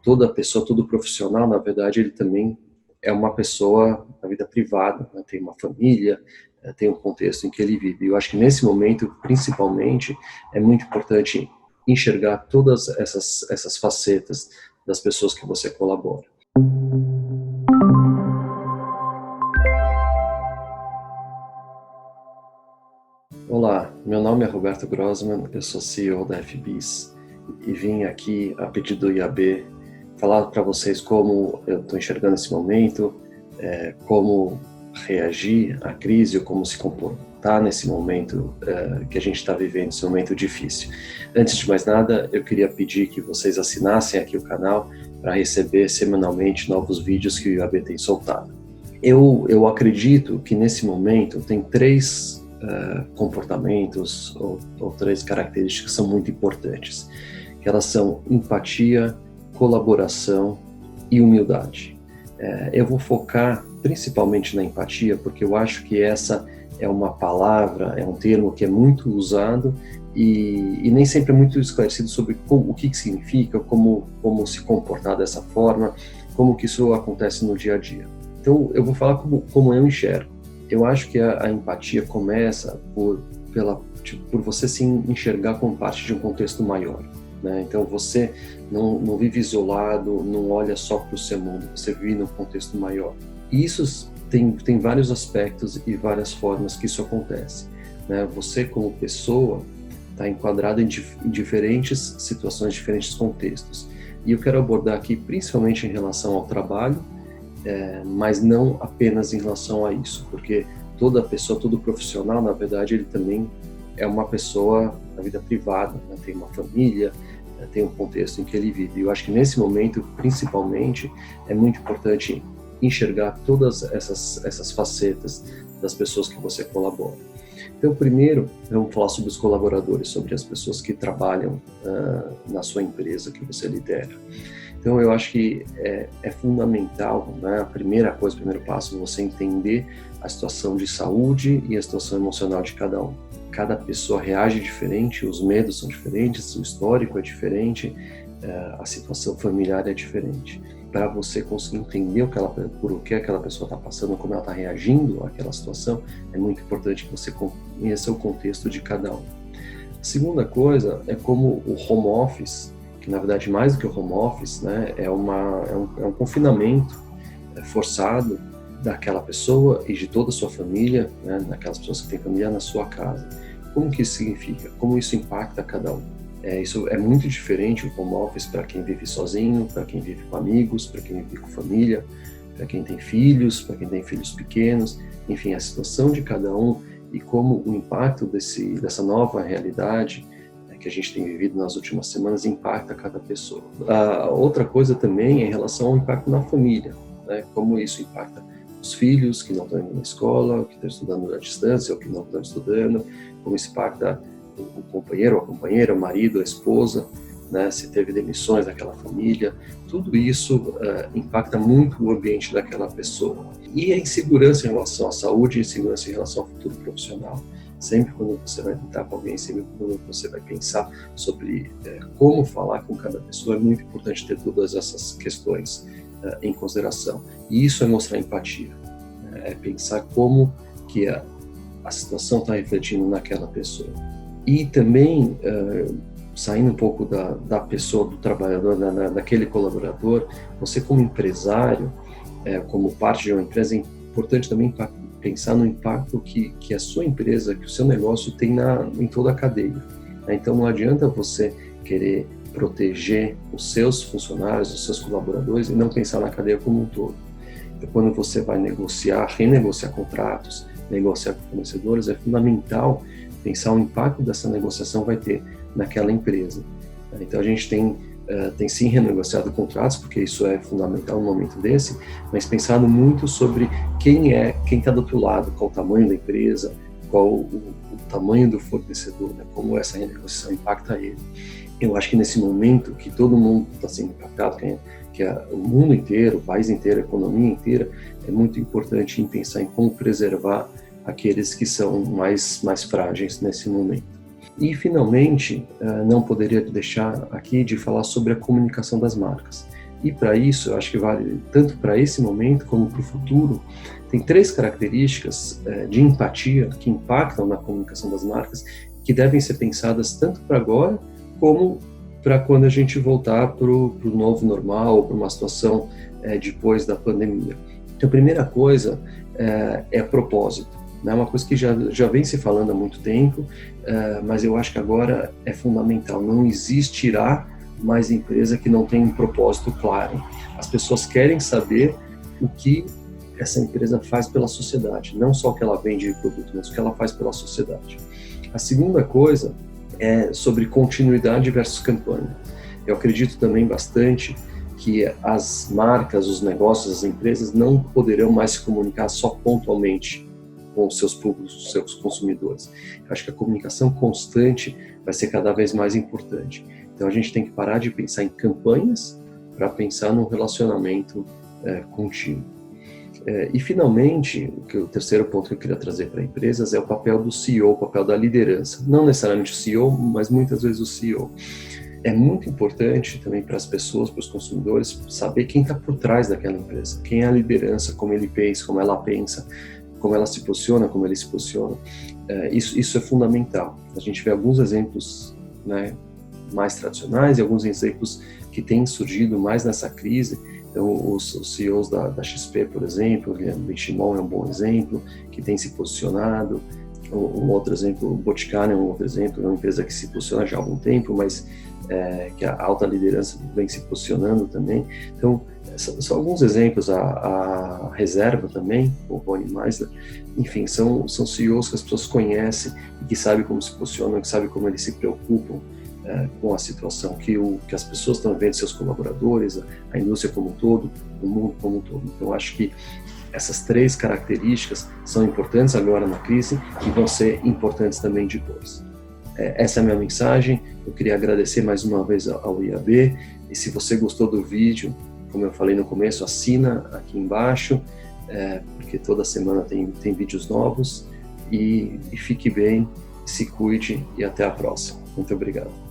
toda pessoa, todo profissional, na verdade, ele também é uma pessoa na vida privada, né? Tem uma família, tem um contexto em que ele vive. Eu acho que nesse momento, principalmente, é muito importante enxergar todas essas facetas das pessoas que você colabora. Olá, meu nome é Roberto Grossman, eu sou CEO da FBIS e vim aqui a pedido do IAB falar para vocês como eu estou enxergando esse momento, como reagir à crise ou como se comportar nesse momento que a gente está vivendo, esse momento difícil. Antes de mais nada, eu queria pedir que vocês assinassem aqui o canal para receber semanalmente novos vídeos que o IAB tem soltado. Eu acredito que nesse momento tem três comportamentos ou três características que são muito importantes, que elas são empatia, colaboração e humildade. Eu vou focar principalmente na empatia, porque eu acho que essa é uma palavra, é um termo que é muito usado e nem sempre é muito esclarecido sobre o que significa, como se comportar dessa forma, como que isso acontece no dia a dia. Então, eu vou falar como eu enxergo. Eu acho que a empatia começa por você se enxergar como parte de um contexto maior, né? Então você não vive isolado, não olha só para o seu mundo, você vive num contexto maior. E isso tem vários aspectos e várias formas que isso acontece, né? Você como pessoa está enquadrado em diferentes situações, diferentes contextos. E eu quero abordar aqui principalmente em relação ao trabalho, mas não apenas em relação a isso, porque toda pessoa, todo profissional, na verdade, ele também é uma pessoa na vida privada, né? Tem uma família, tem um contexto em que ele vive. Eu acho que nesse momento, principalmente, é muito importante enxergar todas essas facetas das pessoas que você colabora. Então, primeiro, vamos falar sobre os colaboradores, sobre as pessoas que trabalham na sua empresa que você lidera. Então, eu acho que é fundamental, né? A primeira coisa, o primeiro passo, você entender a situação de saúde e a situação emocional de cada um. Cada pessoa reage diferente, os medos são diferentes, o histórico é diferente, a situação familiar é diferente. Para você conseguir entender por o que aquela pessoa está passando, como ela está reagindo àquela situação, é muito importante que você conheça o contexto de cada um. A segunda coisa é como o home office, que na verdade mais do que o home office, né, é um confinamento forçado daquela pessoa e de toda a sua família, né, daquelas pessoas que têm família na sua casa. Como que isso significa? Como isso impacta cada um? Isso é muito diferente o home office para quem vive sozinho, para quem vive com amigos, para quem vive com família, para quem tem filhos, para quem tem filhos pequenos, enfim, a situação de cada um e como o impacto dessa nova realidade que a gente tem vivido nas últimas semanas impacta cada pessoa. A outra coisa também é em relação ao impacto na família, né? Como isso impacta os filhos que não estão indo na escola, que estão estudando à distância ou que não estão estudando, como isso impacta o companheiro, a companheira, o marido, a esposa, né? Se teve demissões daquela família, tudo isso impacta muito o ambiente daquela pessoa. E a insegurança em relação à saúde e insegurança em relação ao futuro profissional. Sempre quando você vai lidar com alguém, sempre quando você vai pensar sobre como falar com cada pessoa, é muito importante ter todas essas questões em consideração. E isso é mostrar empatia, é pensar como que a situação está refletindo naquela pessoa. E também, saindo um pouco da pessoa, do trabalhador, daquele colaborador, você como empresário, como parte de uma empresa, é importante também pensar no impacto que a sua empresa, que o seu negócio tem em toda a cadeia. Então não adianta você querer proteger os seus funcionários, os seus colaboradores e não pensar na cadeia como um todo. Então, quando você vai renegociar contratos, negociar com fornecedores, é fundamental pensar o impacto dessa negociação vai ter naquela empresa. Então a gente tem sim renegociado contratos, porque isso é fundamental no momento desse, mas pensado muito sobre quem está do outro lado, qual o tamanho da empresa, qual o tamanho do fornecedor, né, como essa renegociação impacta ele. Eu acho que nesse momento que todo mundo está sendo impactado, que o mundo inteiro, o país inteiro, a economia inteira, é muito importante em pensar em como preservar aqueles que são mais frágeis nesse momento. E, finalmente, não poderia deixar aqui de falar sobre a comunicação das marcas. E para isso, eu acho que vale tanto para esse momento como para o futuro, tem 3 características de empatia que impactam na comunicação das marcas, que devem ser pensadas tanto para agora, como para quando a gente voltar para o novo normal, ou para uma situação depois da pandemia. Então, a primeira coisa é propósito. É uma coisa que já vem se falando há muito tempo, mas eu acho que agora é fundamental. Não existirá mais empresa que não tenha um propósito claro. As pessoas querem saber o que essa empresa faz pela sociedade, não só o que ela vende de produto, mas o que ela faz pela sociedade. A segunda coisa é sobre continuidade versus campanha. Eu acredito também bastante que as marcas, os negócios, as empresas não poderão mais se comunicar só pontualmente com os seus públicos, os seus consumidores. Eu acho que a comunicação constante vai ser cada vez mais importante. Então a gente tem que parar de pensar em campanhas para pensar num relacionamento contínuo. E finalmente, o terceiro ponto que eu queria trazer para empresas é o papel do CEO, o papel da liderança. Não necessariamente o CEO, mas muitas vezes o CEO. É muito importante também para as pessoas, para os consumidores, saber quem está por trás daquela empresa, quem é a liderança, como ele pensa, como ela pensa, como ela se posiciona, como ele se posiciona. Isso é fundamental. A gente vê alguns exemplos, né, mais tradicionais e alguns exemplos que têm surgido mais nessa crise. Então, os CEOs da XP, por exemplo, o Benchimol é um bom exemplo, que tem se posicionado. Um outro exemplo, o Boticário é um outro exemplo, é uma empresa que se posiciona já há algum tempo, mas que a alta liderança vem se posicionando também. Então, são alguns exemplos, a Reserva também, o Rony Meisler, enfim, são CEOs que as pessoas conhecem e que sabem como se posicionam, que sabem como eles se preocupam com a situação que as pessoas estão vendo, seus colaboradores, a indústria como um todo, o mundo como um todo. Então, acho que essas 3 características são importantes agora na crise e vão ser importantes também depois. Essa é a minha mensagem. Eu queria agradecer mais uma vez ao IAB, e se você gostou do vídeo, como eu falei no começo, assina aqui embaixo, porque toda semana tem vídeos novos, e fique bem, se cuide e até a próxima. Muito obrigado.